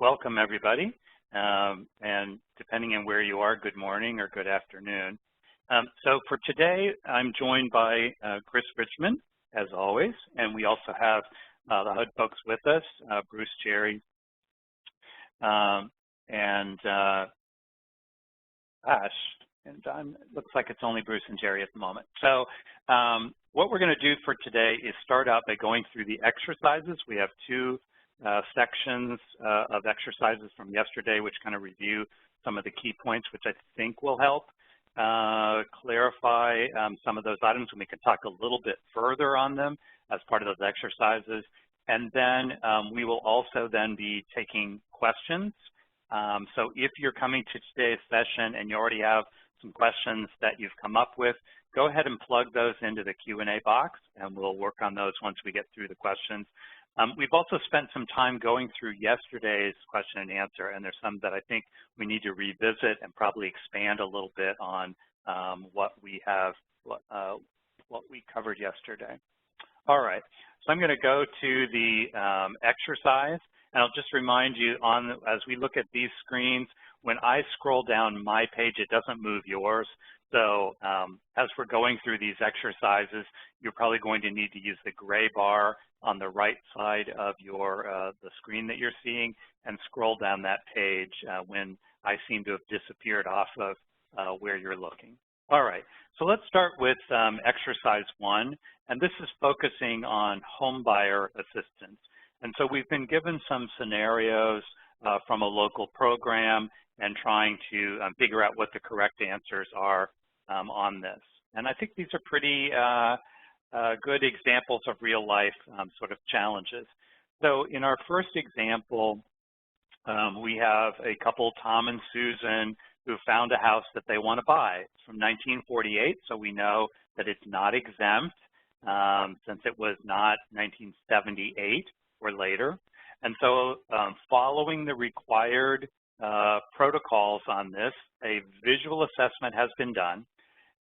welcome everybody, and depending on where you are, good morning or good afternoon. So for today, I'm joined by Chris Richmond, as always, and we also have the HUD folks with us, Bruce, Jerry, and Ash, and it looks like it's only Bruce and Jerry at the moment. So what we're going to do for today is start out by going through the exercises. We have two sections of exercises from yesterday, which kind of review some of the key points, which I think will help clarify some of those items, and we can talk a little bit further on them as part of those exercises. And then we will also then be taking questions. So if you're coming to today's session and you already have some questions that you've come up with, go ahead and plug those into the Q&A box, and we'll work on those once we get through the questions. We've also spent some time going through yesterday's question and answer, and there's some that I think we need to revisit and probably expand a little bit on what we covered yesterday. All right, so I'm going to go to the exercise, and I'll just remind you as we look at these screens, when I scroll down my page, it doesn't move yours. So as we're going through these exercises, you're probably going to need to use the gray bar on the right side of your the screen that you're seeing and scroll down that page when I seem to have disappeared off of where you're looking. All right, so let's start with exercise 1, and this is focusing on home buyer assistance. And so we've been given some scenarios from a local program and trying to figure out what the correct answers are on this. And I think these are pretty good examples of real life sort of challenges. So in our first example, we have a couple, Tom and Susan, who found a house that they want to buy. It's from 1948, so we know that it's not exempt since it was not 1978 or later. And so following the required protocols on this, a visual assessment has been done,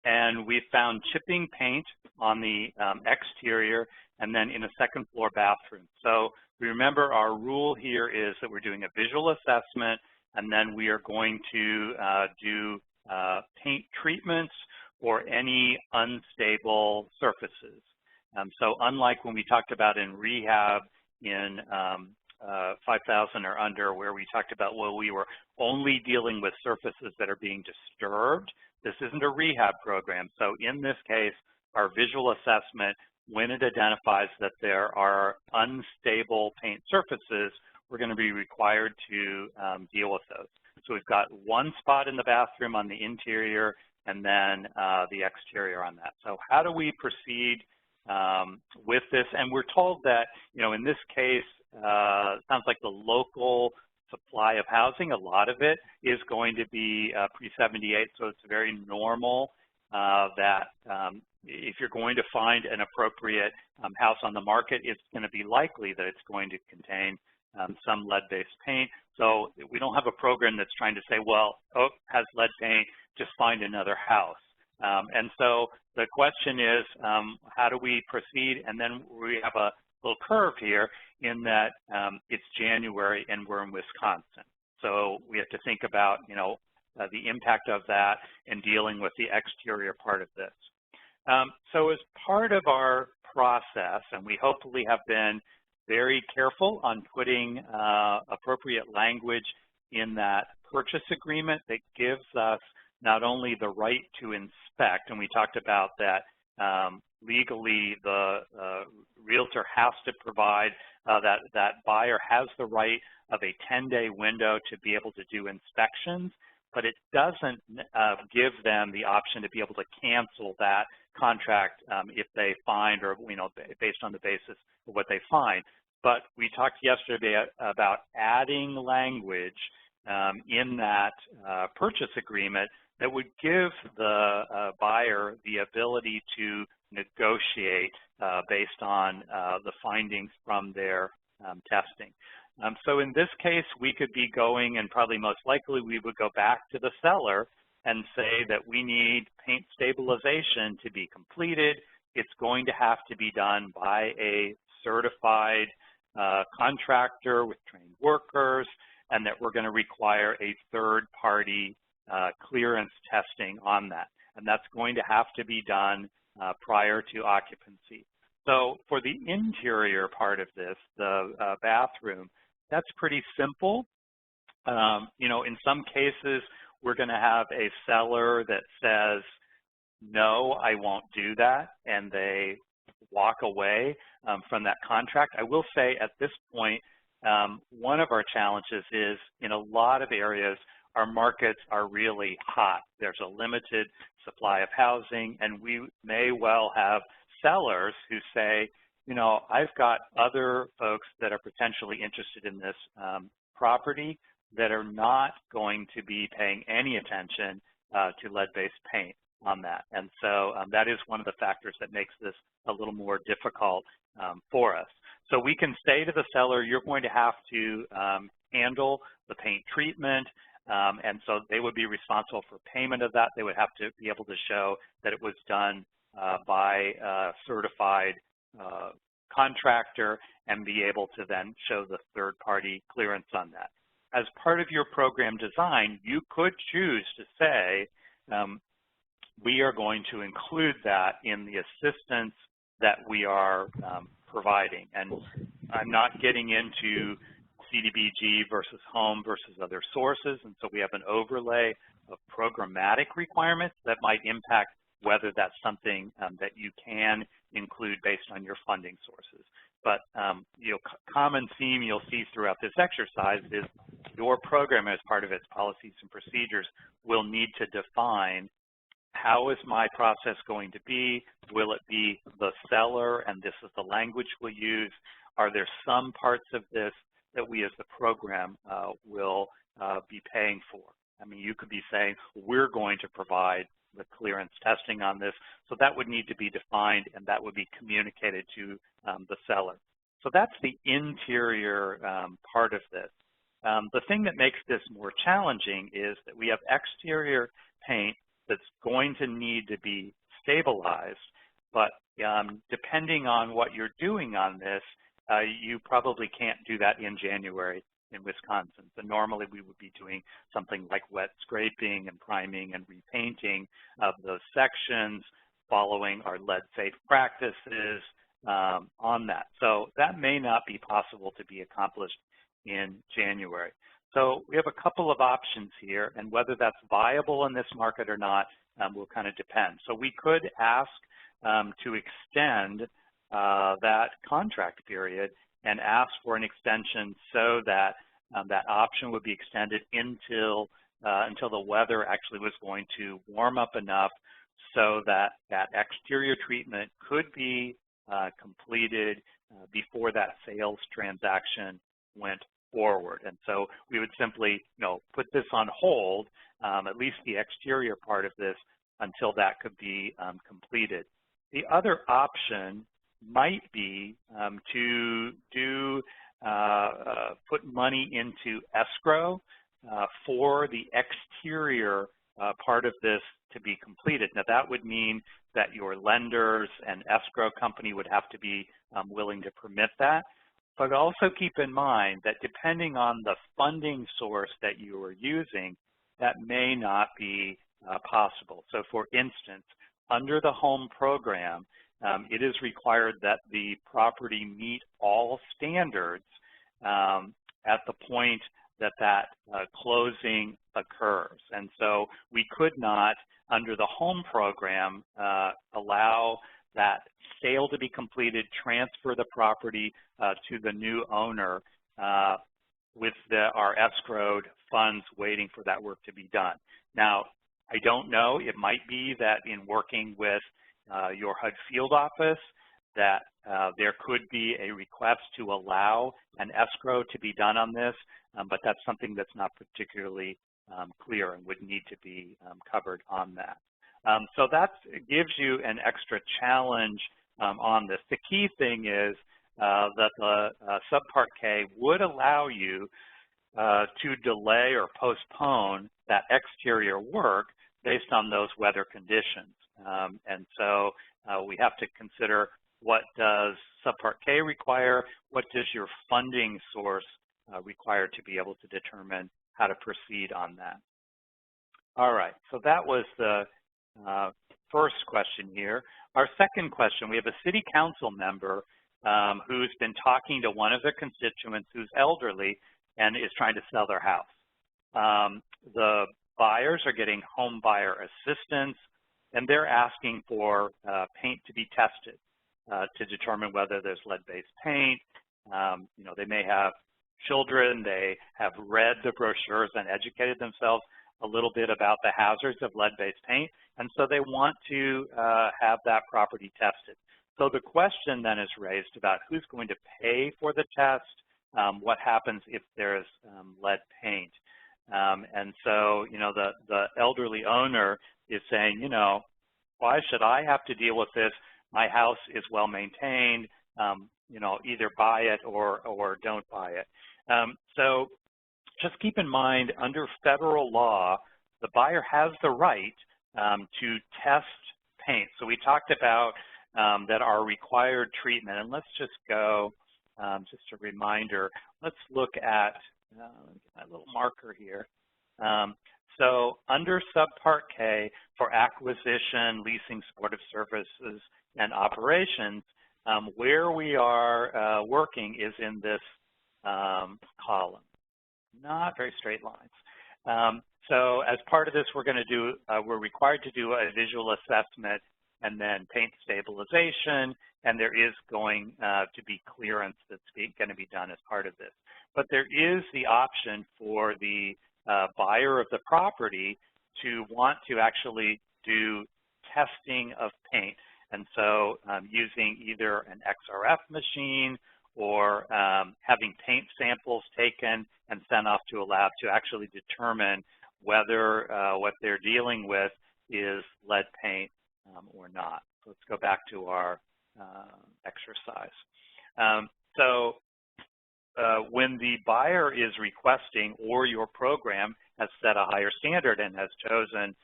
and we found chipping paint on the exterior and then in a second floor bathroom. So remember, our rule here is that we're doing a visual assessment, and then we are going to do paint treatments or any unstable surfaces. So unlike when we talked about in rehab in 5,000 or under, where we talked about, well, we were only dealing with surfaces that are being disturbed. This isn't a rehab program. So in this case, our visual assessment, when it identifies that there are unstable paint surfaces, we're going to be required to deal with those. So we've got one spot in the bathroom on the interior and then the exterior on that. So how do we proceed with this? And we're told that, you know, in this case, it sounds like the local supply of housing, a lot of it is going to be pre-78, so it's very normal that if you're going to find an appropriate house on the market, it's going to be likely that it's going to contain some lead-based paint. So we don't have a program that's trying to say, well, oh, it has lead paint, just find another house. And so the question is, how do we proceed? And then we have a little curve here in that it's January and we're in Wisconsin. So we have to think about, you know, the impact of that and dealing with the exterior part of this. So as part of our process, and we hopefully have been very careful on putting appropriate language in that purchase agreement that gives us not only the right to inspect, and we talked about that legally the realtor has to provide that buyer has the right of a 10-day window to be able to do inspections, but it doesn't give them the option to be able to cancel that contract if they find, or, you know, based on the basis of what they find. But we talked yesterday about adding language in that purchase agreement that would give the buyer the ability to negotiate based on the findings from their testing. So in this case, we could be going, and probably most likely we would go back to the seller and say that we need paint stabilization to be completed. It's going to have to be done by a certified contractor with trained workers, and that we're going to require a third-party clearance testing on that. And that's going to have to be done prior to occupancy. So for the interior part of this, the bathroom, that's pretty simple. You know, in some cases, we're going to have a seller that says, no, I won't do that, and they walk away from that contract. I will say at this point, one of our challenges is in a lot of areas, our markets are really hot. There's a limited supply of housing, and we may well have sellers who say, you know, I've got other folks that are potentially interested in this property that are not going to be paying any attention to lead-based paint on that. And so that is one of the factors that makes this a little more difficult for us. So we can say to the seller, you're going to have to handle the paint treatment, and so they would be responsible for payment of that. They would have to be able to show that it was done by a certified contractor and be able to then show the third-party clearance on that. As part of your program design, you could choose to say, we are going to include that in the assistance that we are providing. And I'm not getting into CDBG versus home versus other sources, and so we have an overlay of programmatic requirements that might impact whether that's something that you can include based on your funding sources. But you know, common theme you'll see throughout this exercise is your program, as part of its policies and procedures, will need to define how is my process going to be? Will it be the seller, and this is the language we'll use? Are there some parts of this that we as the program will be paying for? I mean, you could be saying, we're going to provide the clearance testing on this, so that would need to be defined, and that would be communicated to the seller. So that's the interior part of this. The thing that makes this more challenging is that we have exterior paint that's going to need to be stabilized, but depending on what you're doing on this, you probably can't do that in January in Wisconsin. So normally we would be doing something like wet scraping and priming and repainting of those sections, following our lead-safe practices on that. So that may not be possible to be accomplished in January. So we have a couple of options here, and whether that's viable in this market or not will kind of depend. So we could ask to extend that contract period and ask for an extension so that that option would be extended until the weather actually was going to warm up enough so that that exterior treatment could be completed before that sales transaction went forward. And so we would simply, put this on hold, at least the exterior part of this, until that could be completed. The other option might be to put money into escrow for the exterior part of this to be completed. Now that would mean that your lenders and escrow company would have to be willing to permit that. But also keep in mind that depending on the funding source that you are using, that may not be possible. So for instance, under the home program, it is required that the property meet all standards at the point that that closing occurs. And so we could not, under the home program, allow that sale to be completed, transfer the property to the new owner with our escrowed funds waiting for that work to be done. Now, I don't know, it might be that in working with your HUD field office that there could be a request to allow an escrow to be done on this, but that's something that's not particularly clear and would need to be covered on that. So that gives you an extra challenge on this. The key thing is that the Subpart K would allow you to delay or postpone that exterior work based on those weather conditions. And so we have to consider what does Subpart K require? What does your funding source require to be able to determine how to proceed on that? All right, so that was the first question here. Our second question, we have a city council member who's been talking to one of their constituents who's elderly and is trying to sell their house. The buyers are getting home buyer assistance, and they're asking for paint to be tested to determine whether there's lead-based paint. You know, they may have children, they have read the brochures and educated themselves a little bit about the hazards of lead-based paint, and so they want to have that property tested. So the question then is raised about who's going to pay for the test, what happens if there's lead paint. And so, you know, the elderly owner is saying, you know, why should I have to deal with this? My house is well maintained, you know, either buy it or don't buy it. So just keep in mind, under federal law, the buyer has the right to test paint. So we talked about that our required treatment, and let's just go, just a reminder, let's look at my little marker here. So under Subpart K for acquisition, leasing, supportive services, and operations, where we are working is in this column. Not very straight lines. So as part of this, we're required to do a visual assessment and then paint stabilization, and there is going to be clearance that's going to be done as part of this. But there is the option for the buyer of the property to want to actually do testing of paint. And so using either an XRF machine or having paint samples taken and sent off to a lab to actually determine whether what they're dealing with is lead paint or not. So let's go back to our exercise. When the buyer is requesting or your program has set a higher standard and has chosen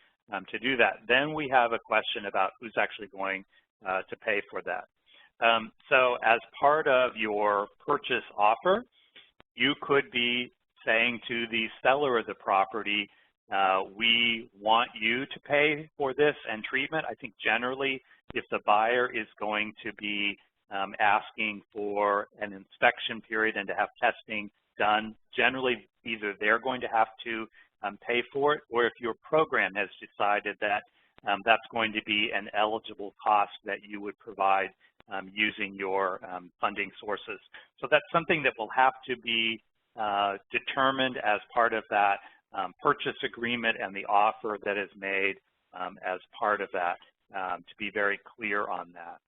to do that, then we have a question about who's actually going to pay for that. So as part of your purchase offer, you could be saying to the seller of the property, we want you to pay for this and treatment. I think generally if the buyer is going to be asking for an inspection period and to have testing done, generally either they're going to have to pay for it, or if your program has decided that that's going to be an eligible cost that you would provide using your funding sources. So that's something that will have to be determined as part of that purchase agreement and the offer that is made as part of that, to be very clear on that.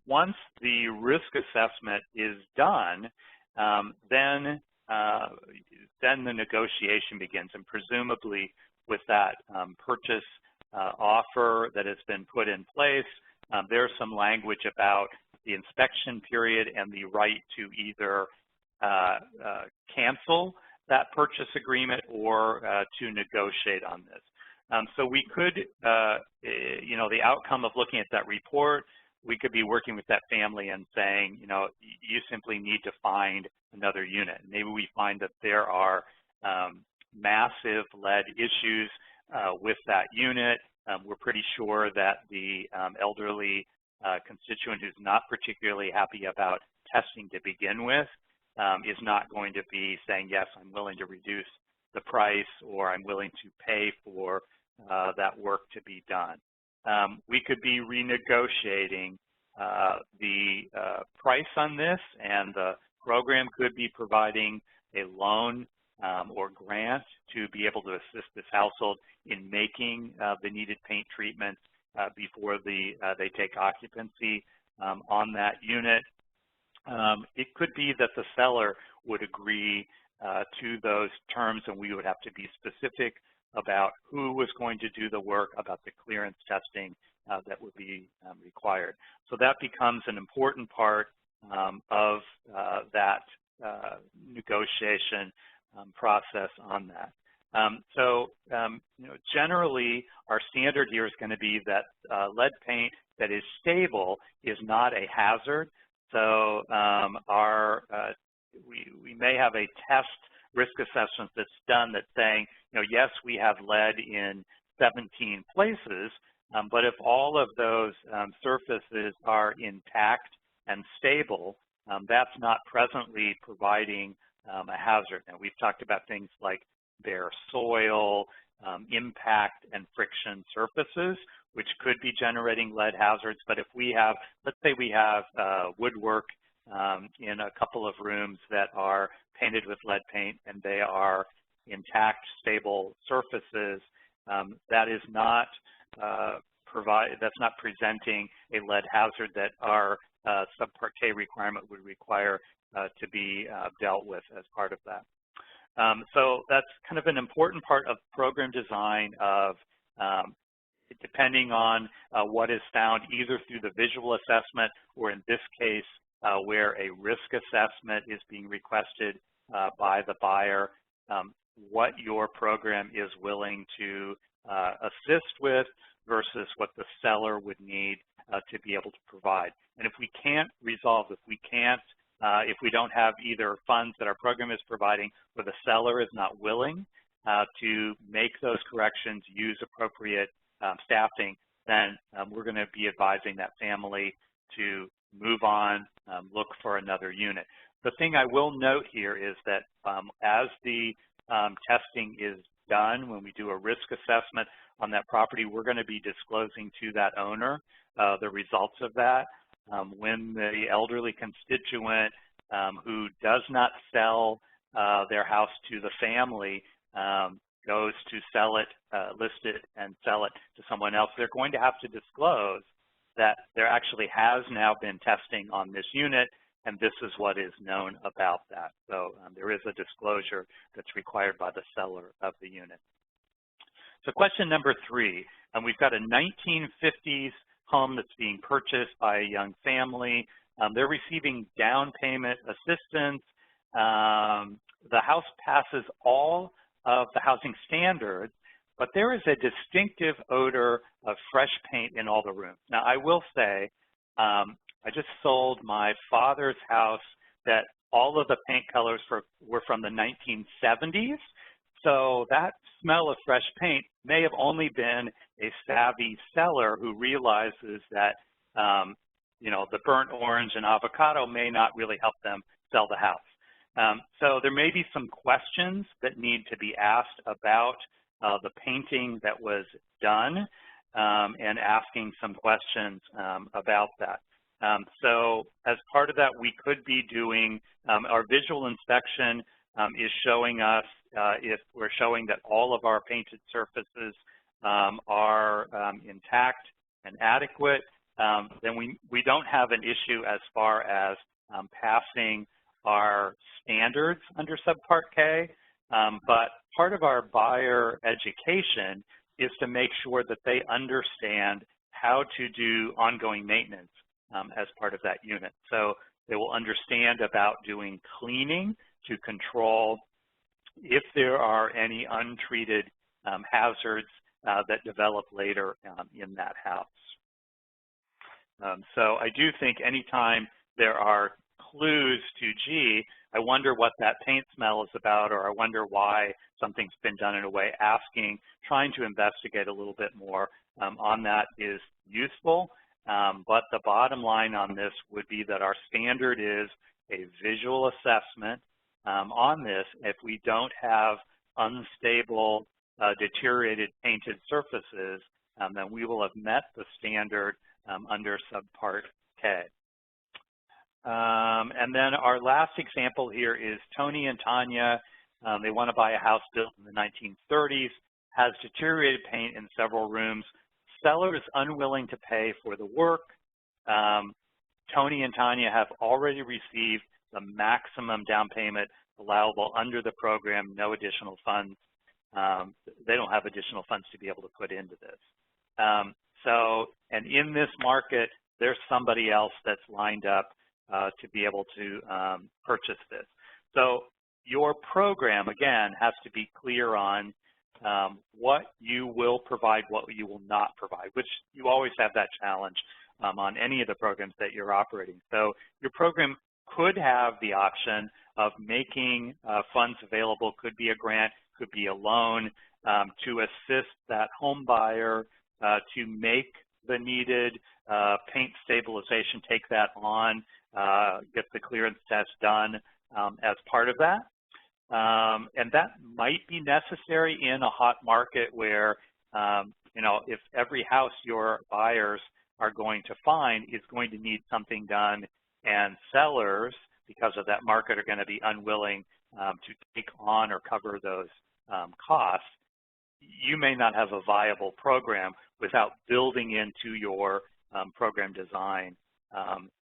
Once the risk assessment is done, then the negotiation begins, and presumably with that purchase offer that has been put in place, there's some language about the inspection period and the right to either cancel that purchase agreement or to negotiate on this. So we could, you know, the outcome of looking at that report, we could be working with that family and saying, you know, you simply need to find another unit. Maybe we find that there are massive lead issues with that unit. We're pretty sure that the elderly constituent who's not particularly happy about testing to begin with is not going to be saying, yes, I'm willing to reduce the price, or I'm willing to pay for that work to be done. We could be renegotiating the price on this, and the program could be providing a loan or grant to be able to assist this household in making the needed paint treatments before they take occupancy on that unit. It could be that the seller would agree to those terms, and we would have to be specific about who was going to do the work, about the clearance testing that would be required. So that becomes an important part of that negotiation process on that. You know, generally, our standard here is going to be that lead paint that is stable is not a hazard. So we may have a test risk assessment that's done that's saying, yes, we have lead in 17 places, but if all of those surfaces are intact and stable, that's not presently providing a hazard. Now, we've talked about things like bare soil, impact and friction surfaces, which could be generating lead hazards. But if we have, let's say we have woodwork in a couple of rooms that are painted with lead paint and they are intact, stable surfaces, that is not that's not presenting a lead hazard that our Subpart K requirement would require to be dealt with as part of that. So that's kind of an important part of program design of depending on what is found either through the visual assessment or in this case where a risk assessment is being requested by the buyer, what your program is willing to assist with versus what the seller would need to be able to provide. And if we can't resolve, if we don't have either funds that our program is providing or the seller is not willing to make those corrections, use appropriate staffing, then we're going to be advising that family to move on, look for another unit. The thing I will note here is that as the testing is done, when we do a risk assessment on that property, we're going to be disclosing to that owner the results of that. When the elderly constituent who does not sell their house to the family goes to sell it, list it, and sell it to someone else, they're going to have to disclose that there actually has now been testing on this unit, and this is what is known about that. So there is a disclosure that's required by the seller of the unit. So question number 3, we've got a 1950s home that's being purchased by a young family. They're receiving down payment assistance. The house passes all of the housing standards, but there is a distinctive odor of fresh paint in all the rooms. Now, I will say, I just sold my father's house that all of the paint colors were from the 1970s. So that smell of fresh paint may have only been a savvy seller who realizes that, the burnt orange and avocado may not really help them sell the house. So there may be some questions that need to be asked about the painting that was done and asking some questions about that. So as part of that, we could be doing our visual inspection is showing us if we're showing that all of our painted surfaces are intact and adequate, then we don't have an issue as far as passing our standards under Subpart K, but part of our buyer education is to make sure that they understand how to do ongoing maintenance as part of that unit. So they will understand about doing cleaning to control if there are any untreated hazards that develop later in that house. So I do think anytime there are clues to, gee, I wonder what that paint smell is about, or I wonder why something's been done in a way, trying to investigate a little bit more on that is useful. But the bottom line on this would be that our standard is a visual assessment on this. If we don't have unstable, deteriorated painted surfaces, then we will have met the standard under Subpart K. And then our last example here is Tony and Tanya. They want to buy a house built in the 1930s, has deteriorated paint in several rooms. Seller is unwilling to pay for the work. Tony and Tanya have already received the maximum down payment allowable under the program, no additional funds. They don't have additional funds to be able to put into this. And in this market, there's somebody else that's lined up to be able to purchase this. So your program, again, has to be clear on what you will provide, what you will not provide, which you always have that challenge on any of the programs that you're operating. So your program could have the option of making funds available, could be a grant, could be a loan, to assist that home buyer to make the needed paint stabilization, take that on, get the clearance test done as part of that. And that might be necessary in a hot market where, you know, if every house your buyers are going to find is going to need something done, and sellers, because of that market, are going to be unwilling to take on or cover those costs, you may not have a viable program without building into your program design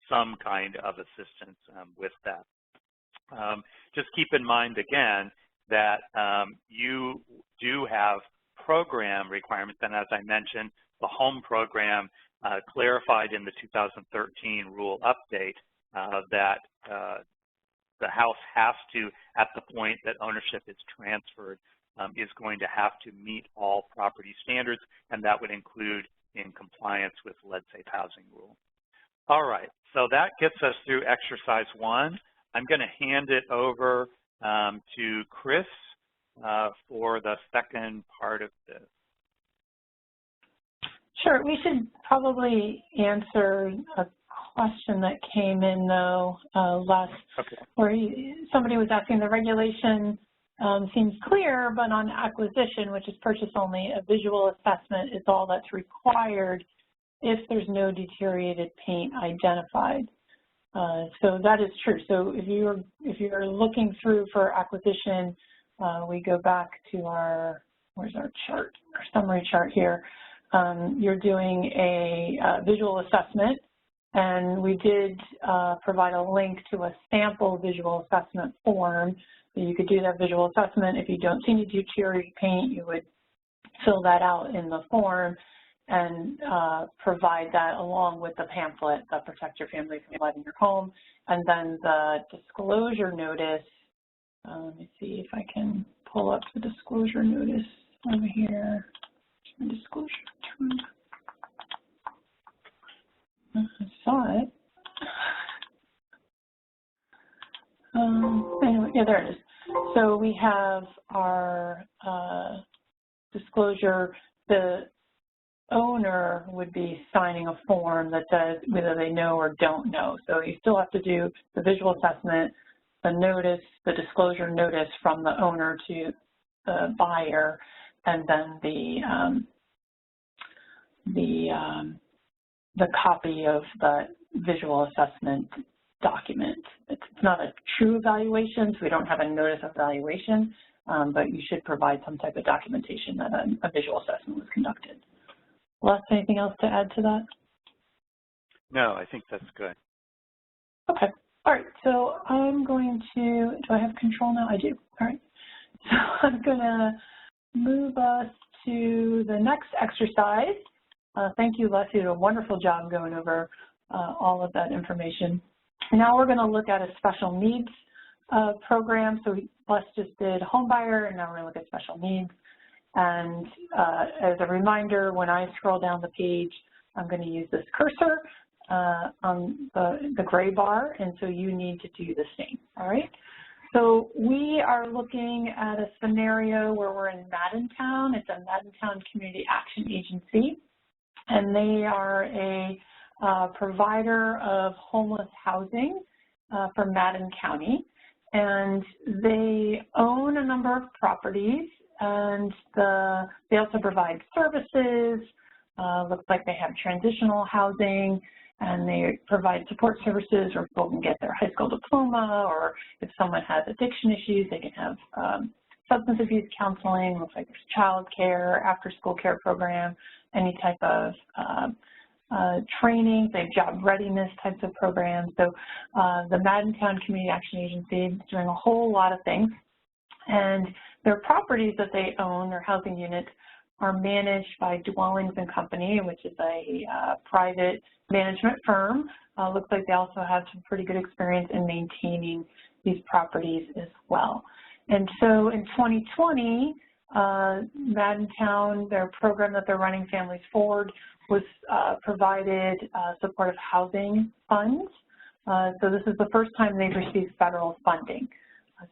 some kind of assistance with that. Just keep in mind, again, that you do have program requirements, and as I mentioned, the home program clarified in the 2013 rule update that the house has to, at the point that ownership is transferred, is going to have to meet all property standards, and that would include in compliance with lead-safe housing rule. All right, so that gets us through exercise 1. I'm going to hand it over to Chris for the second part of this. Sure, we should probably answer a question that came in, though, where somebody was asking, the regulation seems clear, but on acquisition, which is purchase only, a visual assessment is all that's required if there's no deteriorated paint identified. So that is true. So if you're looking through for acquisition, we go back to our, where's our chart, our summary chart here. You're doing a visual assessment, and we did provide a link to a sample visual assessment form. So you could do that visual assessment. If you don't see any deteriorated paint, you would fill that out in the form and provide that along with the pamphlet that protects your family from flooding your home. And then the disclosure notice, let me see if I can pull up the disclosure notice over here. Disclosure. I saw it. Anyway, yeah, there it is. So we have our disclosure. The owner would be signing a form that says whether they know or don't know. So you still have to do the visual assessment, the notice, the disclosure notice from the owner to the buyer, and then the copy of the visual assessment document. It's not a true evaluation, so we don't have a notice of evaluation, but you should provide some type of documentation that a visual assessment was conducted. Les, anything else to add to that? No, I think that's good. Okay. All right. So I'm going to, do I have control now? I do. All right. So I'm going to move us to the next exercise. Thank you, Les. You did a wonderful job going over all of that information. Now we're going to look at a special needs program. So Les just did homebuyer, and now we're going to look at special needs. And as a reminder, when I scroll down the page, I'm going to use this cursor on the gray bar, and so you need to do the same, all right? So we are looking at a scenario where we're in Maddentown. It's a Maddentown Community Action Agency, and they are a provider of homeless housing for Madden County. And they own a number of properties, and they also provide services. Looks like they have transitional housing, and they provide support services where people can get their high school diploma, or if someone has addiction issues, they can have substance abuse counseling. Looks like there's child care, after school care program, any type of training, they have job readiness types of programs. So the Maddentown Community Action Agency is doing a whole lot of things. And their properties that they own, their housing units, are managed by Dwellings and Company, which is a private management firm. Looks like they also have some pretty good experience in maintaining these properties as well. And so in 2020, Maddentown, their program that they're running, Families Forward, was provided supportive housing funds. So this is the first time they've received federal funding.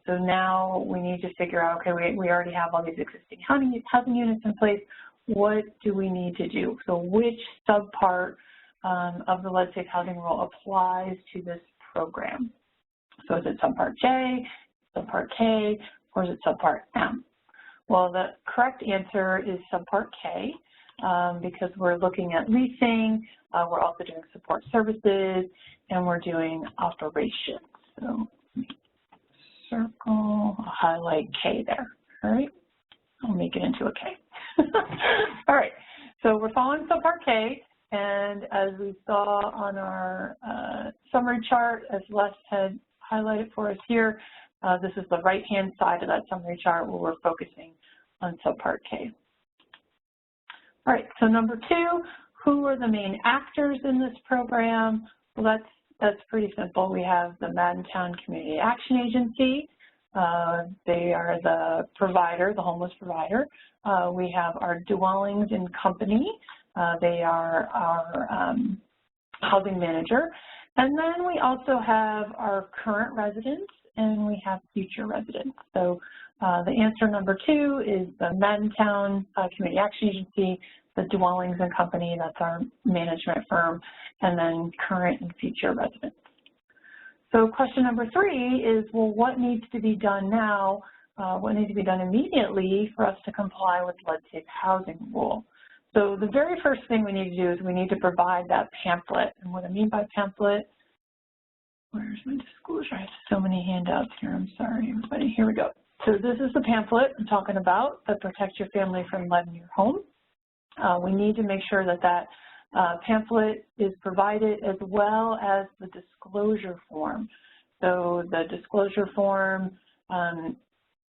So now we need to figure out, okay, we already have all these existing housing units in place. What do we need to do? So which subpart of the Lead Safe Housing Rule applies to this program? So is it Subpart J, Subpart K, or is it Subpart M? Well, the correct answer is Subpart K because we're looking at leasing, we're also doing support services, and we're doing operations. So circle, I'll highlight K there, all right? I'll make it into a K. All right, so we're following Subpart K, and as we saw on our summary chart, as Les had highlighted for us here, this is the right-hand side of that summary chart where we're focusing on Subpart K. All right, so number 2, who are the main actors in this program? Well, that's pretty simple. We have the Maddentown Community Action Agency. They are the provider, the homeless provider. We have our Dwellings and Company. They are our housing manager. And then we also have our current residents and we have future residents. So the answer number 2 is the Maddentown Community Action Agency, the Dwellings and Company, that's our management firm, and then current and future residents. So question number 3 is, well, what needs to be done now? What needs to be done immediately for us to comply with Lead Safe Housing Rule? So the very first thing we need to do is we need to provide that pamphlet. And what I mean by pamphlet, where's my disclosure? I have so many handouts here. I'm sorry, everybody. Here we go. So this is the pamphlet I'm talking about that protects your family from lead in your home. We need to make sure that that pamphlet is provided as well as the disclosure form. So the disclosure form,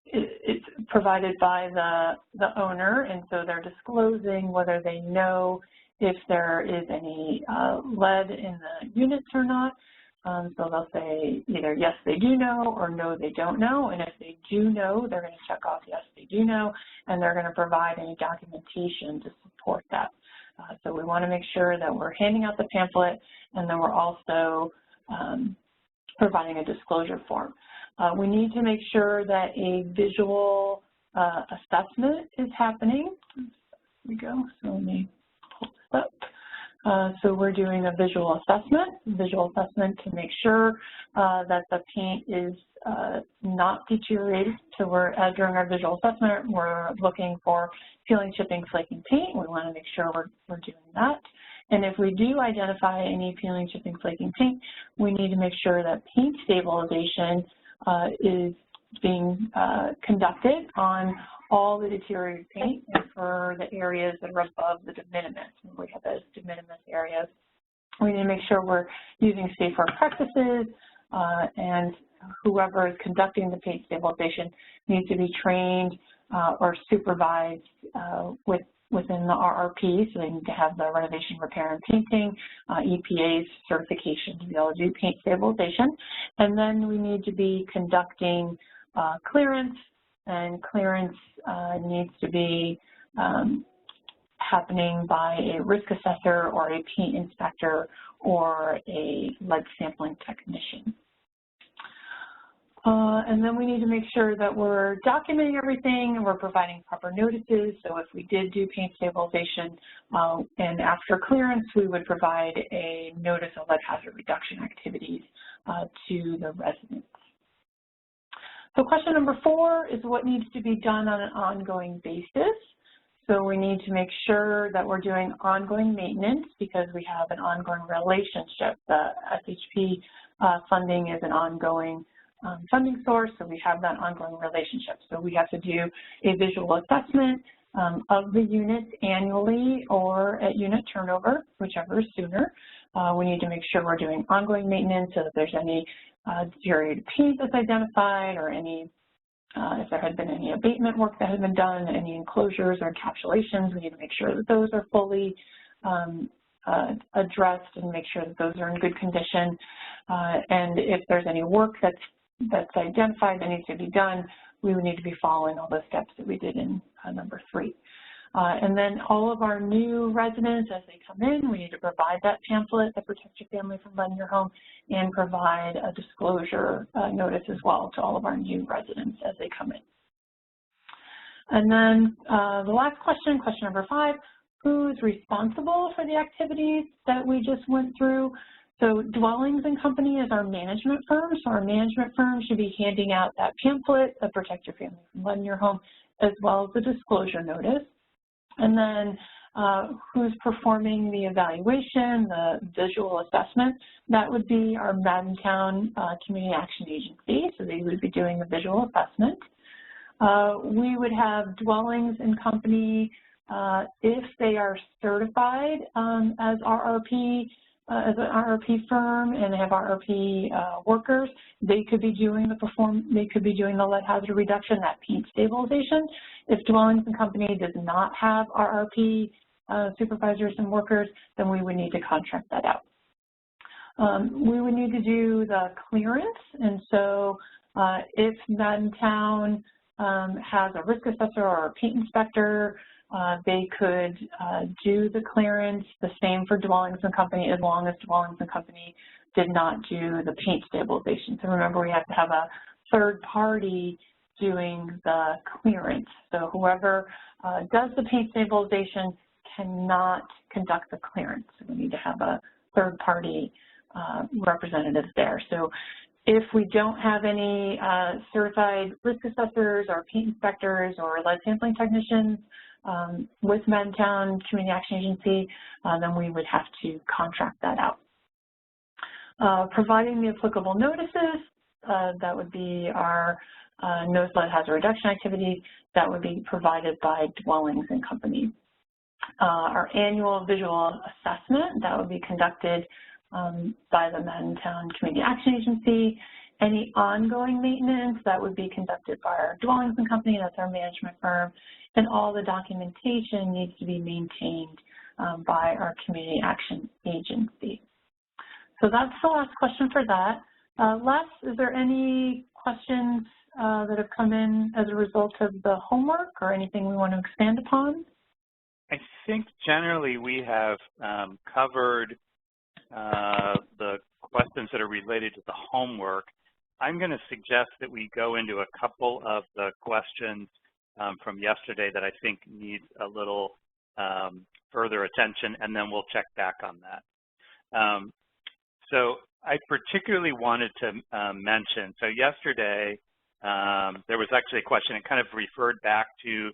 it's provided by the owner, and so they're disclosing whether they know if there is any lead in the units or not. So they'll say either yes, they do know, or no, they don't know. And if they do know, they're going to check off yes, they do know, and they're going to provide any documentation to support that. So we want to make sure that we're handing out the pamphlet, and then we're also providing a disclosure form. We need to make sure that a visual assessment is happening. There we go. So let me pull this up. So we're doing a visual assessment to make sure that the paint is not deteriorated. So during our visual assessment, we're looking for peeling, chipping, flaking paint. We want to make sure we're doing that. And if we do identify any peeling, chipping, flaking paint, we need to make sure that paint stabilization is being conducted on all the deteriorated paint and for the areas that are above the de minimis. We have those de minimis areas. We need to make sure we're using safe work practices, and whoever is conducting the paint stabilization needs to be trained or supervised within the RRP, so they need to have the renovation, repair, and painting, EPA's certification to be able to do paint stabilization. And then we need to be conducting clearance, and clearance needs to be happening by a risk assessor or a paint inspector or a lead sampling technician. And then we need to make sure that we're documenting everything and we're providing proper notices. So if we did do paint stabilization and after clearance, we would provide a notice of lead hazard reduction activities to the residents. So question number 4 is what needs to be done on an ongoing basis. So we need to make sure that we're doing ongoing maintenance because we have an ongoing relationship. The SHP funding is an ongoing funding source, so we have that ongoing relationship. So we have to do a visual assessment of the units annually or at unit turnover, whichever is sooner. We need to make sure we're doing ongoing maintenance, so if there's any deteriorated paint that's identified or any, if there had been any abatement work that had been done, any enclosures or encapsulations, we need to make sure that those are fully addressed and make sure that those are in good condition. And if there's any work that's identified that needs to be done, we would need to be following all those steps that we did in number 3. And then all of our new residents, as they come in, we need to provide that pamphlet that protects your family from flooding your home and provide a disclosure notice as well to all of our new residents as they come in. And then the last question, question number 5, who's responsible for the activities that we just went through? So Dwellings and Company is our management firm. So our management firm should be handing out that pamphlet that protects your family from flooding your home, as well as the disclosure notice. And then who's performing the evaluation, the visual assessment? That would be our Maddentown Community Action Agency. So they would be doing the visual assessment. We would have Dwellings and Company, if they are certified as RRP, as an RRP firm, and they have RRP workers, they could be doing the lead hazard reduction, that paint stabilization. If Dwellings and Company does not have RRP supervisors and workers, then we would need to contract that out. We would need to do the clearance, and so if Maddentown has a risk assessor or a paint inspector, they could do the clearance, the same for Dwellings and Company, as long as Dwellings and Company did not do the paint stabilization. So remember, we have to have a third party doing the clearance. So whoever does the paint stabilization cannot conduct the clearance. So we need to have a third party representative there. So if we don't have any certified risk assessors or paint inspectors or lead sampling technicians with Maddentown Community Action Agency, then we would have to contract that out. Providing the applicable notices, that would be our notice lead hazard reduction activities, that would be provided by Dwellings and Company. Our annual visual assessment, that would be conducted by the Maddentown Community Action Agency. Any ongoing maintenance, that would be conducted by our Dwellings and Company, that's our management firm, and all the documentation needs to be maintained by our Community Action Agency. So that's the last question for that. Les, is there any questions that have come in as a result of the homework or anything we want to expand upon? I think generally we have covered the questions that are related to the homework. I'm going to suggest that we go into a couple of the questions from yesterday that I think need a little further attention, and then we'll check back on that. So I particularly wanted to mention, so yesterday there was actually a question, it kind of referred back to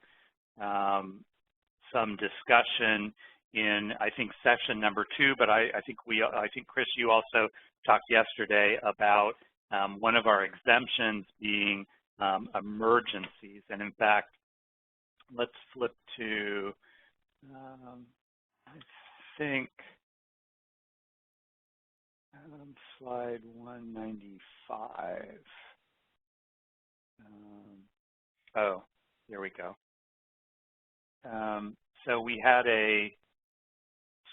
some discussion in, I think, session number 2, but I think Chris, you also talked yesterday about one of our exemptions being emergencies. And in fact, let's flip to, I think, slide 195. Oh, here we go. So we had a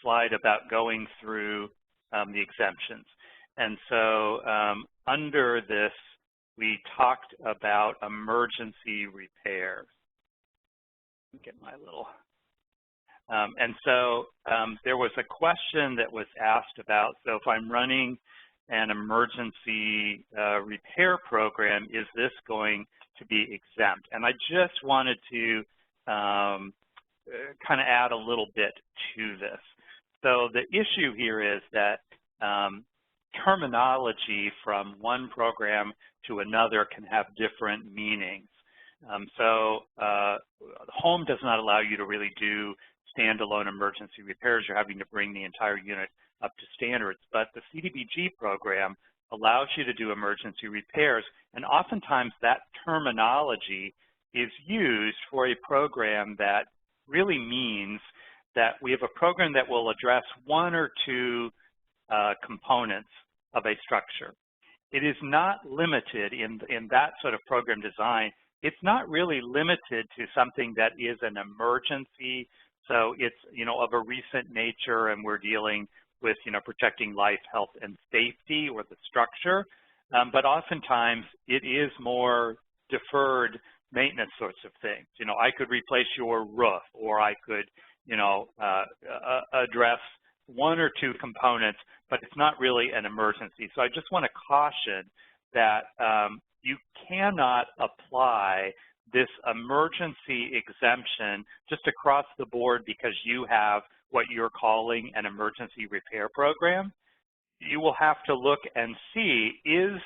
slide about going through the exemptions. And so under this, we talked about emergency repairs. Let me get my little, and so there was a question that was asked about, so if I'm running an emergency repair program, is this going to be exempt? And I just wanted to kind of add a little bit to this. So the issue here is that terminology from one program to another can have different meanings. So home does not allow you to really do standalone emergency repairs. You're having to bring the entire unit up to standards. But the CDBG program allows you to do emergency repairs, and oftentimes that terminology is used for a program that really means that we have a program that will address one or two components of a structure. It is not limited in that sort of program design. It's not really limited to something that is an emergency. So it's, of a recent nature, and we're dealing with, protecting life, health, and safety or the structure. But oftentimes it is more deferred maintenance sorts of things. You know, I could replace your roof, or I could, you know, address one or two components, but it's not really an emergency. So I just want to caution that you cannot apply this emergency exemption just across the board because you have what you're calling an emergency repair program. You will have to look and see, is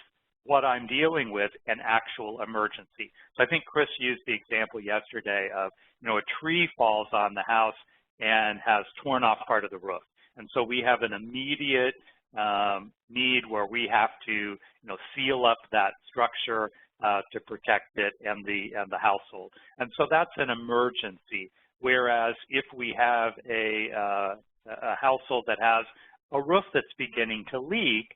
what I'm dealing with an actual emergency? So I think Chris used the example yesterday of, you know, a tree falls on the house and has torn off part of the roof. And so we have an immediate need where we have to, you know, seal up that structure to protect it and the household. And so that's an emergency. Whereas if we have a household that has a roof that's beginning to leak,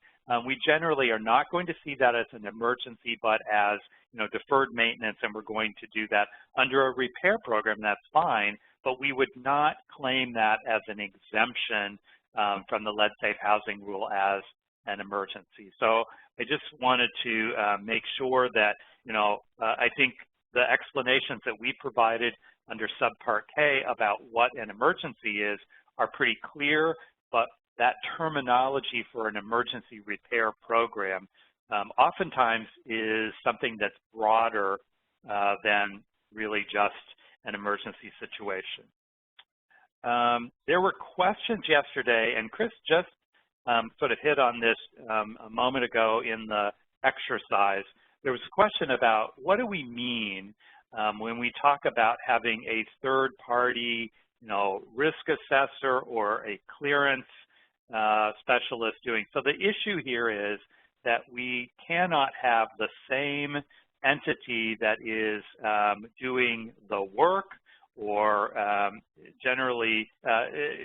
we generally are not going to see that as an emergency, but as, you know, deferred maintenance, and we're going to do that under a repair program. That's fine, but we would not claim that as an exemption from the lead-safe housing rule as an emergency. So I just wanted to make sure that, you know, I think the explanations that we provided under Subpart K about what an emergency is are pretty clear, but that terminology for an emergency repair program oftentimes is something that's broader than really just an emergency situation. There were questions yesterday, and Chris just sort of hit on this a moment ago in the exercise. There was a question about what do we mean when we talk about having a third-party, you know, risk assessor or a clearance specialist doing. So the issue here is that we cannot have the same entity that is doing the work, or generally,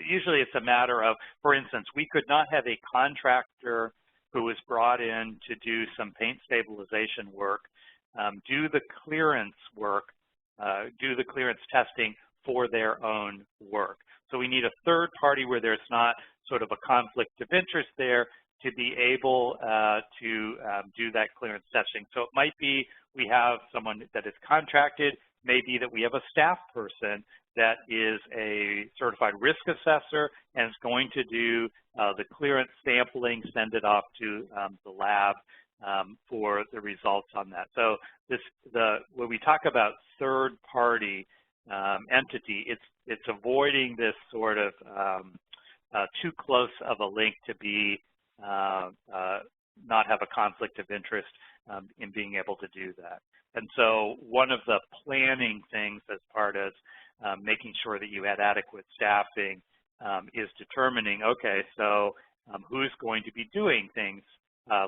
usually it's a matter of, for instance, we could not have a contractor who was brought in to do some paint stabilization work, do the clearance work, do the clearance testing for their own work. So we need a third party where there's not sort of a conflict of interest there to be able to do that clearance testing. So it might be we have someone that is contracted, maybe that we have a staff person that is a certified risk assessor and is going to do the clearance sampling, send it off to the lab for the results on that. So when we talk about third party entity, it's avoiding this sort of too close of a link to be not have a conflict of interest in being able to do that. And so one of the planning things as part of making sure that you had adequate staffing is determining, okay, so who's going to be doing things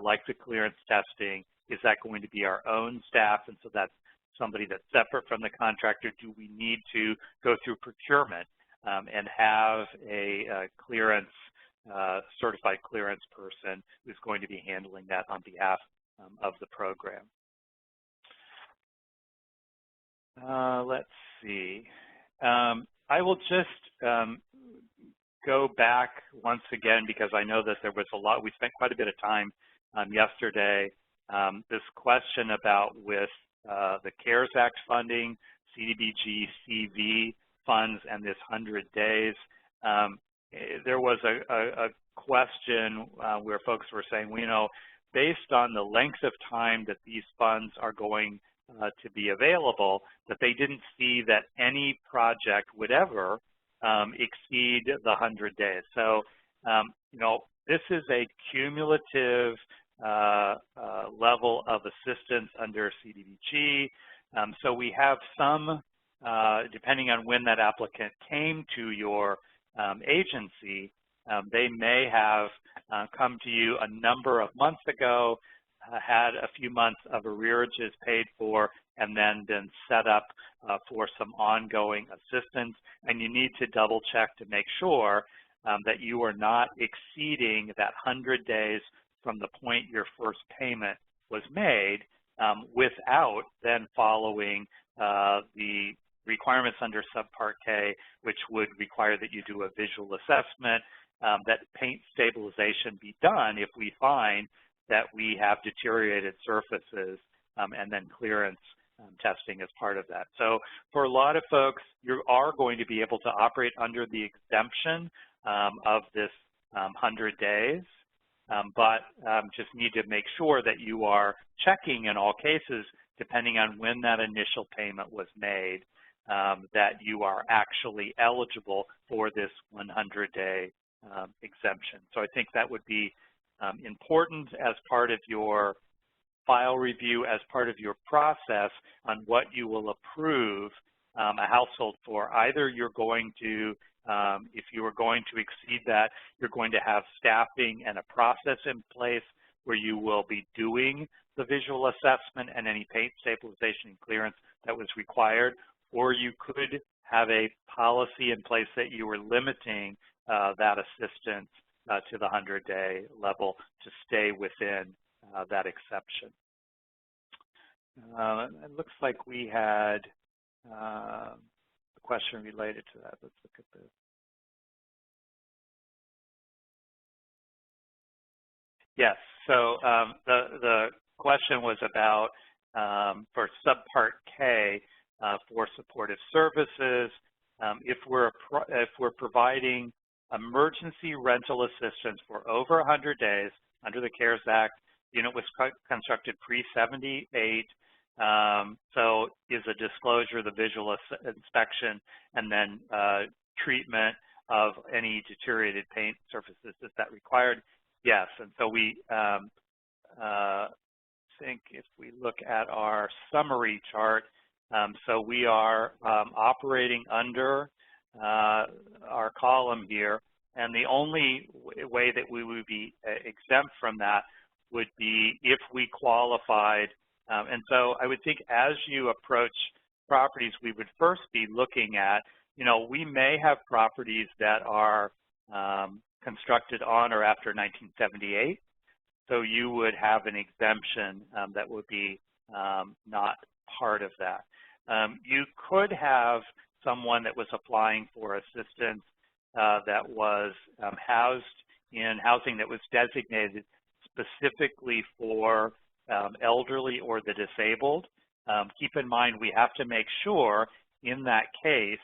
like the clearance testing? Is that going to be our own staff? And so that's somebody that's separate from the contractor. Do we need to go through procurement and have a clearance, certified clearance person who's going to be handling that on behalf of the program? Let's see. I will just go back once again because I know that there was a lot. We spent quite a bit of time yesterday. This question about with the CARES Act funding, CDBG, CV funds, and this 100 days. There was a question where folks were saying, well, you know, based on the length of time that these funds are going to be available, that they didn't see that any project would ever exceed the 100 days. So, you know, this is a cumulative level of assistance under CDBG. So we have some, depending on when that applicant came to your agency, they may have come to you a number of months ago, had a few months of arrearages paid for, and then been set up for some ongoing assistance. And you need to double check to make sure that you are not exceeding that 100 days from the point your first payment was made without then following the requirements under Subpart K, which would require that you do a visual assessment, that paint stabilization be done if we find that we have deteriorated surfaces, and then clearance testing as part of that. So for a lot of folks, you are going to be able to operate under the exemption of this 100 days, but just need to make sure that you are checking in all cases, depending on when that initial payment was made, that you are actually eligible for this 100-day exemption. So I think that would be important as part of your file review, as part of your process on what you will approve a household for. Either you're going to, if you are going to exceed that, you're going to have staffing and a process in place where you will be doing the visual assessment and any paint stabilization and clearance that was required, or you could have a policy in place that you were limiting that assistance to the 100-day level to stay within that exception. It looks like we had a question related to that. Let's look at this. Yes, so the question was about for Subpart K for supportive services, if we're providing emergency rental assistance for over 100 days under the CARES Act. Unit was constructed pre-78, so is a disclosure, the visual inspection, and then treatment of any deteriorated paint surfaces, is that required? Yes, and so we think if we look at our summary chart, so we are operating under our column here, and the only way that we would be exempt from that would be if we qualified. And so I would think as you approach properties, we would first be looking at, we may have properties that are constructed on or after 1978. So you would have an exemption that would be not part of that. You could have someone that was applying for assistance that was housed in housing that was designated specifically for elderly or the disabled. Keep in mind, we have to make sure in that case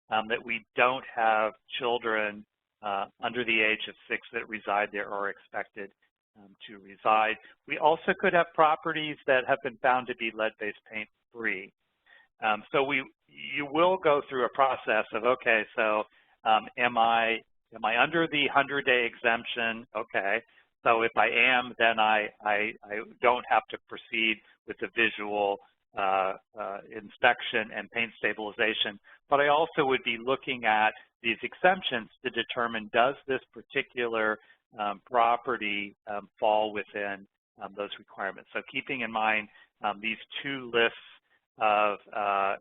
that we don't have children under the age of 6 that reside there or are expected to reside. We also could have properties that have been found to be lead-based paint free. So you will go through a process of, okay, so am I under the 100-day exemption? Okay, so if I am, then I don't have to proceed with the visual inspection and paint stabilization. But I also would be looking at these exemptions to determine, does this particular property fall within those requirements? So keeping in mind these two lists of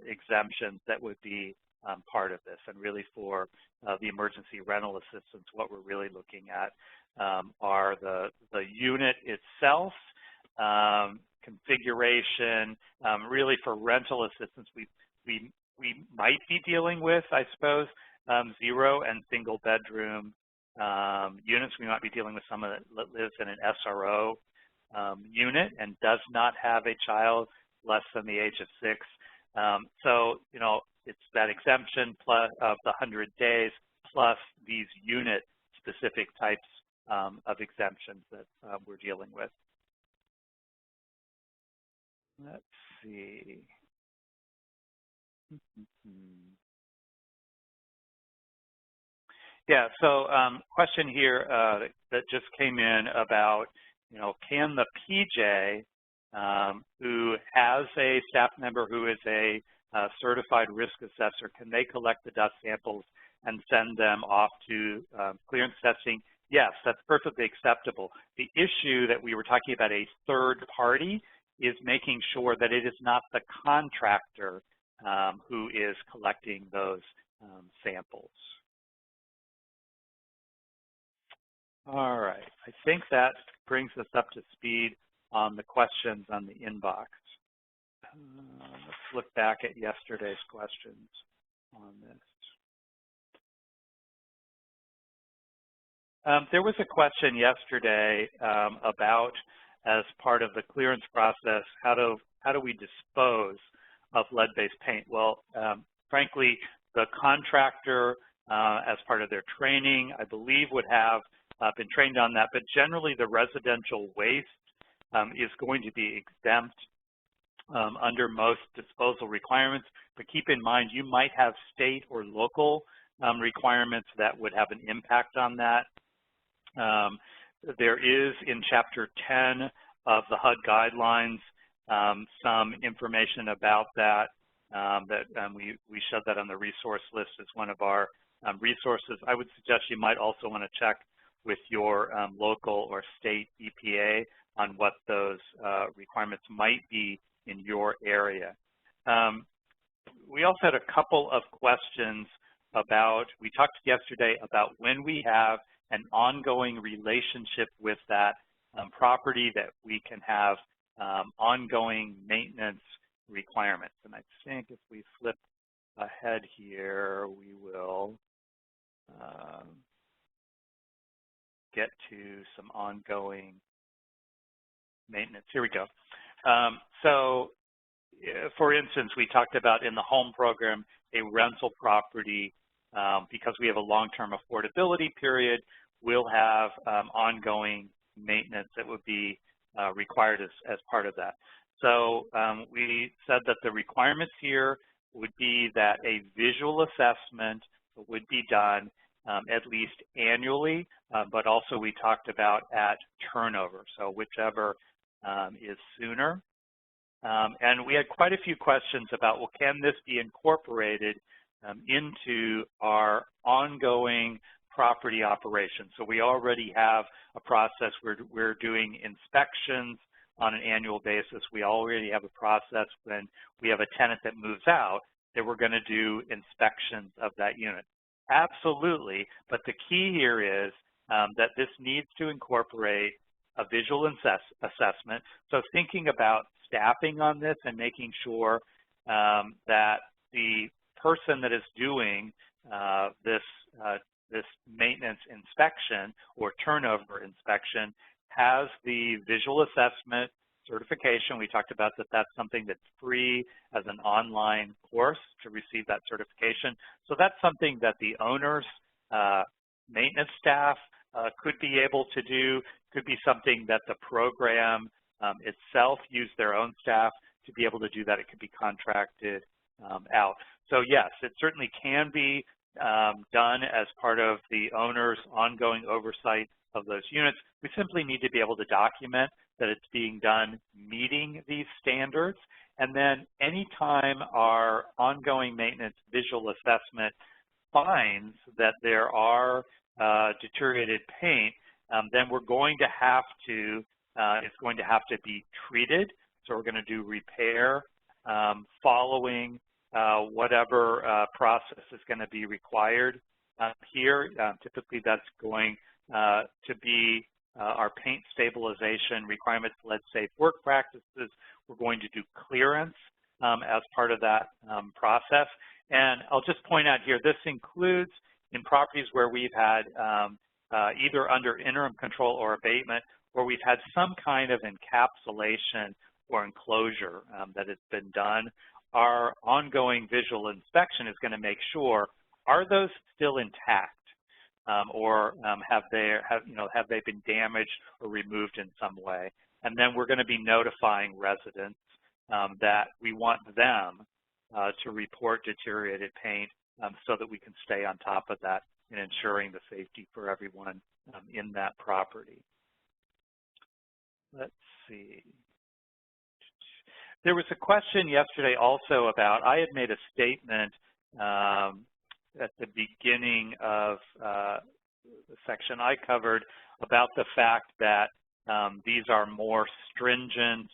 exemptions that would be part of this. And really for the emergency rental assistance, what we're really looking at are the unit itself, configuration. Really for rental assistance, we might be dealing with, I suppose, 0 and single bedroom units. We might be dealing with someone that lives in an SRO unit and does not have a child less than the age of 6. So, it's that exemption plus of the 100 days plus these unit-specific types of exemptions that we're dealing with. Let's see. Yeah, so question here that just came in about, can the PJ who has a staff member who is a certified risk assessor, can they collect the dust samples and send them off to clearance testing? Yes, that's perfectly acceptable. The issue that we were talking about, a third party, is making sure that it is not the contractor who is collecting those samples. All right, I think that brings us up to speed on the questions on the inbox. Let's look back at yesterday's questions on this. There was a question yesterday about, as part of the clearance process, how do we dispose of lead-based paint? Well, frankly, the contractor, as part of their training, I believe would have been trained on that, but generally the residential waste is going to be exempt under most disposal requirements, but keep in mind you might have state or local requirements that would have an impact on that. There is in Chapter 10 of the HUD guidelines some information about that, we showed that on the resource list as one of our resources. I would suggest you might also want to check with your local or state EPA on what those requirements might be in your area. We also had a couple of questions about, we talked yesterday about when we have an ongoing relationship with that property that we can have ongoing maintenance requirements. And I think if we flip ahead here, we will get to some ongoing maintenance. Here we go. So, for instance, we talked about in the home program, a rental property, because we have a long-term affordability period, we'll have ongoing maintenance that would be required as part of that. So we said that the requirements here would be that a visual assessment would be done at least annually, but also we talked about at turnover, so whichever is sooner. And we had quite a few questions about, well, can this be incorporated into our ongoing property operations? So we already have a process where we're doing inspections on an annual basis. We already have a process when we have a tenant that moves out that we're going to do inspections of that unit. Absolutely, but the key here is that this needs to incorporate a visual assessment. So thinking about staffing on this and making sure that the person that is doing this maintenance inspection or turnover inspection has the visual assessment certification. We talked about that that's something that's free as an online course to receive that certification. So that's something that the owner's maintenance staff could be able to do, could be something that the program itself use their own staff to be able to do that. It could be contracted out. So yes, it certainly can be done as part of the owner's ongoing oversight of those units. We simply need to be able to document that it's being done meeting these standards. And then anytime our ongoing maintenance visual assessment finds that there are deteriorated paint, then we're going to have to, it's going to have to be treated. So we're going to do repair following whatever process is going to be required here. Typically that's going to be our paint stabilization requirements, lead-safe work practices. We're going to do clearance as part of that process. And I'll just point out here, this includes in properties where we've had either under interim control or abatement, where we've had some kind of encapsulation or enclosure that has been done. Our ongoing visual inspection is going to make sure, are those still intact? Or have they been damaged or removed in some way? And then we're going to be notifying residents that we want them to report deteriorated paint so that we can stay on top of that and ensuring the safety for everyone in that property. Let's see. There was a question yesterday also about, I had made a statement at the beginning of the section I covered about the fact that these are more stringent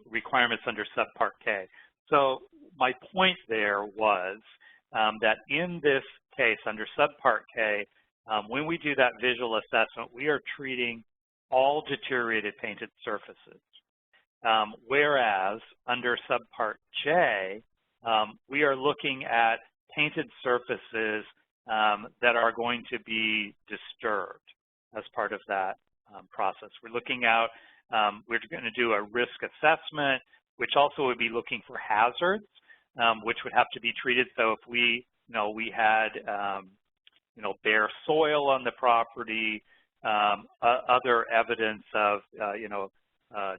requirements under Subpart K. So my point there was that in this case, under Subpart K, when we do that visual assessment, we are treating all deteriorated painted surfaces. Whereas under Subpart J, we are looking at painted surfaces that are going to be disturbed as part of that process. We're looking out, we're going to do a risk assessment which also would be looking for hazards, which would have to be treated. So if we had bare soil on the property, other evidence of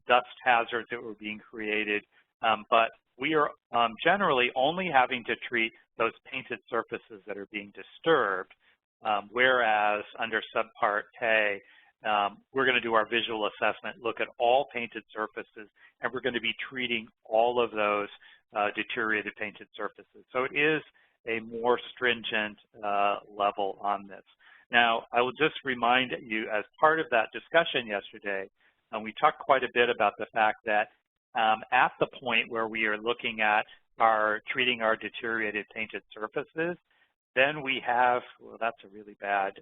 dust hazards that were being created, but we are generally only having to treat those painted surfaces that are being disturbed, whereas under Subpart K, we're going to do our visual assessment, look at all painted surfaces, and we're going to be treating all of those deteriorated painted surfaces. So it is a more stringent level on this. Now, I will just remind you, as part of that discussion yesterday, we talked quite a bit about the fact that at the point where we are looking at treating our deteriorated painted surfaces, then we have, well, that's a really bad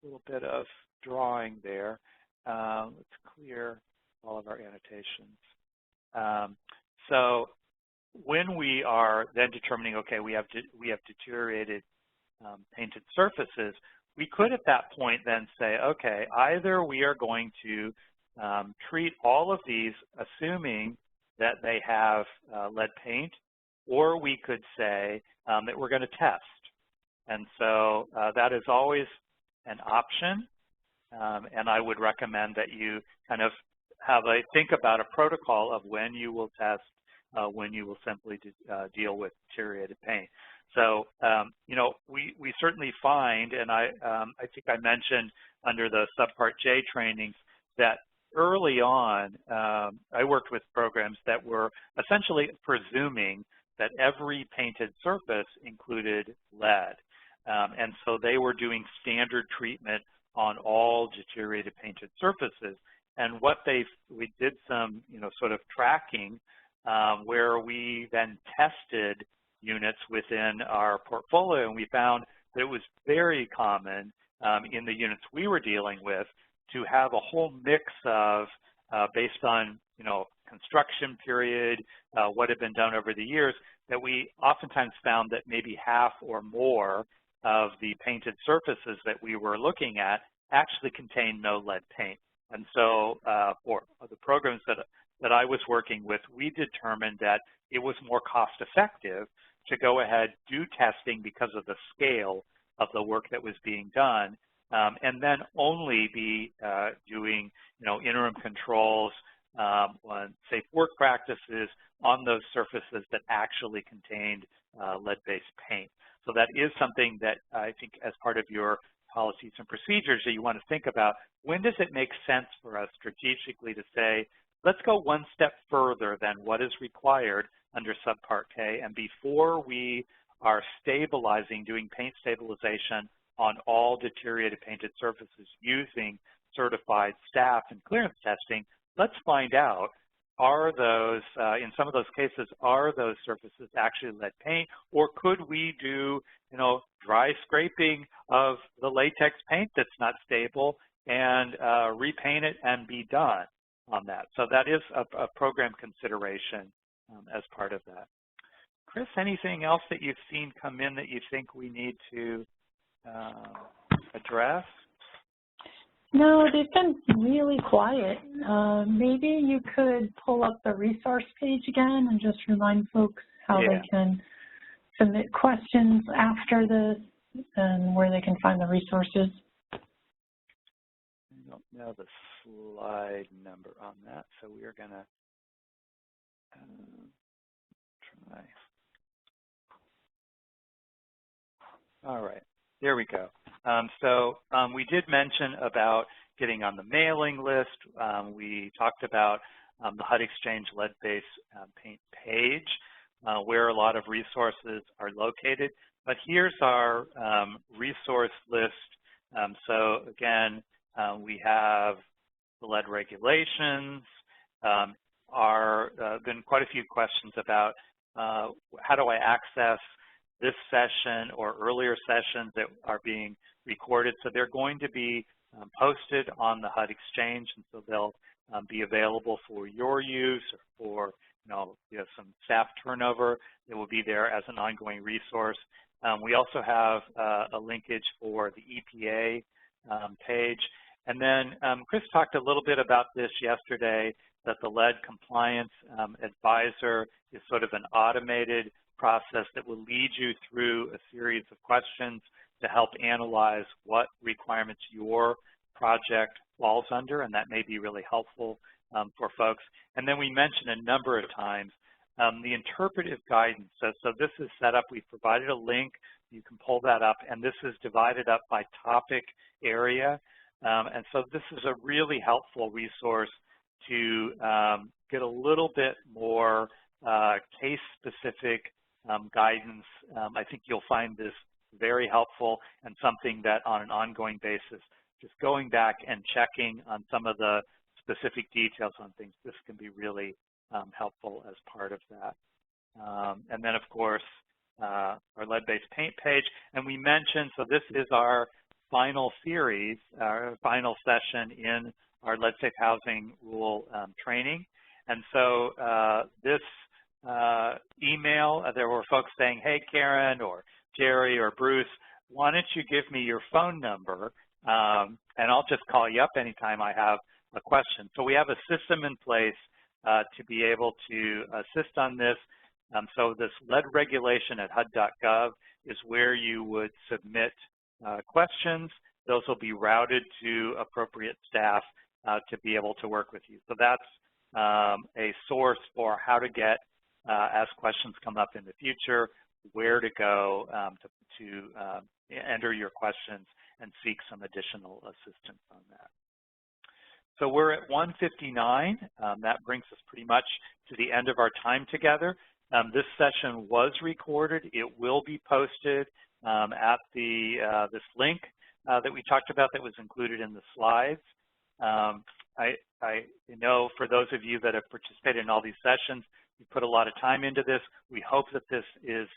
little bit of drawing there. Let's clear all of our annotations. So when we are then determining, okay, we have deteriorated painted surfaces, we could at that point then say, okay, either we are going to treat all of these assuming that they have lead paint, or we could say that we're going to test. And so that is always an option, and I would recommend that you kind of think about a protocol of when you will test, when you will simply deal with deteriorated paint. So, we certainly find, and I think I mentioned under the Subpart J trainings that early on, I worked with programs that were essentially presuming that every painted surface included lead. And so they were doing standard treatment on all deteriorated painted surfaces. And what we did some, sort of tracking where we then tested units within our portfolio, and we found that it was very common in the units we were dealing with to have a whole mix of, based on, construction period, what had been done over the years, that we oftentimes found that maybe half or more of the painted surfaces that we were looking at actually contained no lead paint. And so for the programs that I was working with, we determined that it was more cost effective to go ahead, do testing because of the scale of the work that was being done, and then only be doing, interim controls on safe work practices on those surfaces that actually contained lead-based paint. So that is something that I think as part of your policies and procedures that you want to think about, when does it make sense for us strategically to say, let's go one step further than what is required under Subpart K, and before we are stabilizing, doing paint stabilization on all deteriorated painted surfaces using certified staff and clearance testing, let's find out, are those, in some of those cases, are those surfaces actually lead paint, or could we do, dry scraping of the latex paint that's not stable and repaint it and be done on that. So that is a program consideration as part of that. Chris, anything else that you've seen come in that you think we need to address? No, they've been really quiet. Maybe you could pull up the resource page again and just remind folks how they can submit questions after this and where they can find the resources. I don't know the slide number on that, so we are going to try. All right, there we go. So we did mention about getting on the mailing list. We talked about the HUD-Exchange lead-based paint page, where a lot of resources are located. But here's our resource list. So again, we have the lead regulations. Been quite a few questions about how do I access this session or earlier sessions that are being recorded. So they're going to be posted on the HUD-Exchange, and so they'll be available for your use or for some staff turnover. It will be there as an ongoing resource. We also have a linkage for the EPA page, And then Chris talked a little bit about this yesterday, that the lead compliance advisor is sort of an automated process that will lead you through a series of questions to help analyze what requirements your project falls under, and that may be really helpful for folks. And then we mentioned a number of times the interpretive guidance. So this is set up, we've provided a link, you can pull that up, and this is divided up by topic area. And so this is a really helpful resource to get a little bit more case-specific guidance. I think you'll find this very helpful and something that on an ongoing basis, just going back and checking on some of the specific details on things, this can be really helpful as part of that. And then, of course, our lead-based paint page. And we mentioned, so this is our final series, our final session in our Lead Safe Housing Rule training. And so this email, there were folks saying, hey, Karen or Jerry or Bruce, why don't you give me your phone number, and I'll just call you up anytime I have a question. So we have a system in place to be able to assist on this. So this lead regulation at HUD.gov is where you would submit questions. Those will be routed to appropriate staff to be able to work with you. So that's a source for how to get, as questions come up in the future, where to go to enter your questions and seek some additional assistance on that. So we're at 1:59. That brings us pretty much to the end of our time together. This session was recorded. It will be posted at this link that we talked about that was included in the slides. I know for those of you that have participated in all these sessions, you put a lot of time into this. We hope that this is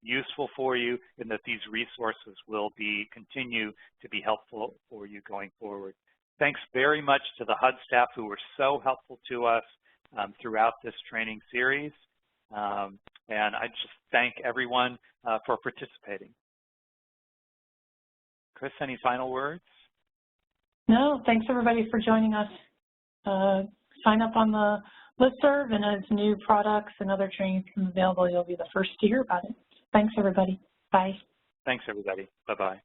useful for you and that these resources will continue to be helpful for you going forward. Thanks very much to the HUD staff who were so helpful to us throughout this training series. And I just thank everyone for participating. Chris, any final words? No, thanks everybody for joining us. Sign up on the listserv, and as new products and other trainings come available, you'll be the first to hear about it. Thanks everybody. Bye. Thanks everybody. Bye-bye.